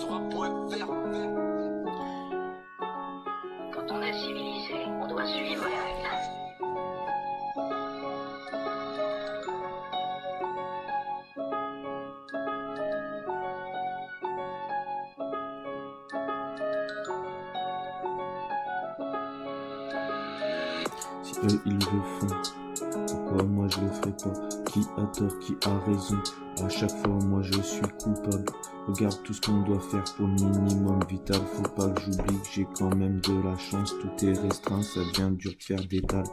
Quand on est civilisé, on doit suivre les règles. Si eux ils le font, pourquoi moi je le ferai pas? Qui a tort, qui a raison? À chaque fois moi je suis coupable. Regarde tout ce qu'on doit faire pour le minimum vital. Faut pas que j'oublie que j'ai quand même de la chance. Tout est restreint, ça devient dur de faire d'étal.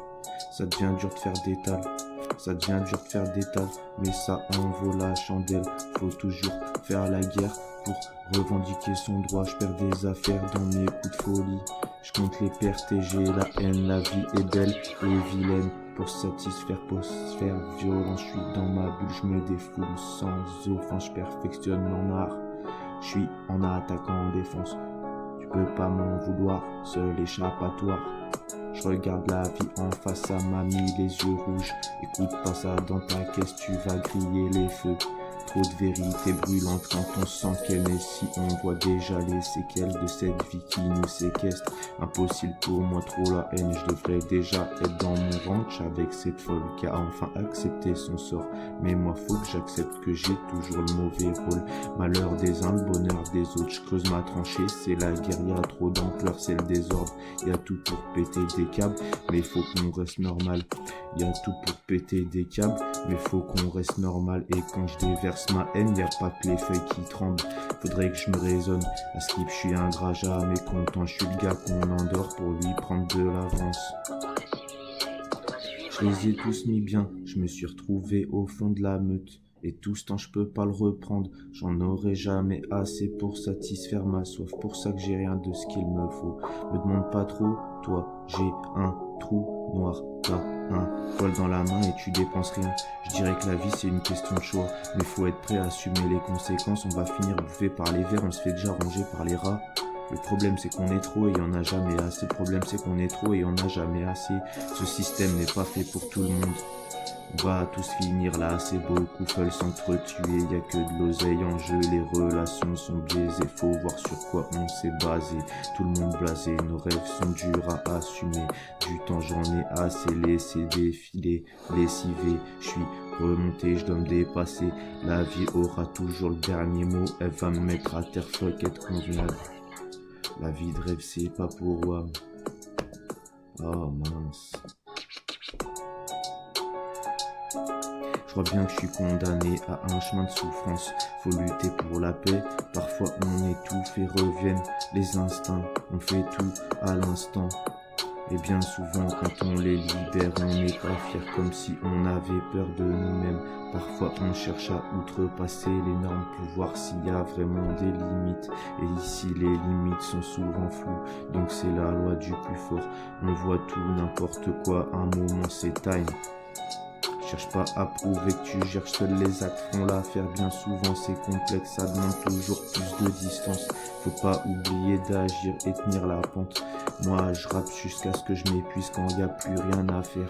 Ça devient dur de faire d'étal. Ça devient dur de faire d'étal. Mais ça en vaut la chandelle. Faut toujours faire la guerre pour revendiquer son droit. Je perds des affaires dans mes coups de folie. Je compte les pertes et j'ai la haine. La vie est belle et vilaine. Pour satisfaire, pour se faire violence, je suis dans ma bulle, je me défoule sans offense, je perfectionne mon art. Je suis en attaquant en défense. Tu peux pas m'en vouloir, seul échappatoire. Je regarde la vie en face, ça m'a mis les yeux rouges. Écoute pas ça dans ta caisse, tu vas griller les feux. Trop de vérité brûlante quand on sent qu'elle est si on voit déjà les séquelles de cette vie qui nous séquestre. Impossible pour moi, trop la haine, je devrais déjà être dans mon ranch avec cette folle qui a enfin accepté son sort. Mais moi faut que j'accepte que j'ai toujours le mauvais rôle. Malheur des uns, le bonheur des autres, je creuse ma tranchée, c'est la guerre, y a trop d'ampleur, c'est le désordre. Y a tout pour péter des câbles, mais faut qu'on reste normal. Y a tout pour péter des câbles, mais faut qu'on reste normal. Et quand je déverse ma haine, y a pas que les feuilles qui tremblent. Faudrait que je me raisonne. À skip, je suis ingrat, jamais content. Je suis le gars qu'on endort pour lui prendre de l'avance. Je les ai tous mis bien. Je me suis retrouvé au fond de la meute. Et tout ce temps je peux pas le reprendre. J'en aurai jamais assez pour satisfaire ma soif. Pour ça que j'ai rien de ce qu'il me faut. Me demande pas trop, toi, j'ai un trou noir. T'as un poil dans la main et tu dépenses rien. Je dirais que la vie c'est une question de choix. Mais faut être prêt à assumer les conséquences. On va finir bouffé par les vers, on se fait déjà ronger par les rats. Le problème c'est qu'on est trop et y en a jamais assez. Le problème c'est qu'on est trop et y en a jamais assez. Ce système n'est pas fait pour tout le monde. On va tous finir là, c'est beaucoup veulent s'entretuer, y a que de l'oseille en jeu, les relations sont biaisées, faut voir sur quoi on s'est basé. Tout le monde blasé, nos rêves sont durs à assumer. Du temps j'en ai assez laissé défiler, lessivé, je suis remonté, je dois me dépasser. La vie aura toujours le dernier mot, elle va me mettre à terre, fuck être convenable. La vie de rêve c'est pas pour moi. Oh mince. Je crois bien que je suis condamné à un chemin de souffrance. Faut lutter pour la paix, parfois on étouffe et reviennent les instincts. On fait tout à l'instant. Et bien souvent quand on les libère, on n'est pas fier comme si on avait peur de nous-mêmes. Parfois on cherche à outrepasser les normes pour voir s'il y a vraiment des limites. Et ici les limites sont souvent floues, donc c'est la loi du plus fort. On voit tout, n'importe quoi, un moment c'est time. Cherche pas à prouver que tu gères, seuls les actes font l'affaire. Bien souvent c'est complexe, ça demande toujours plus de distance. Faut pas oublier d'agir et tenir la pente. Moi je rappe jusqu'à ce que je m'épuise quand y a plus rien à faire.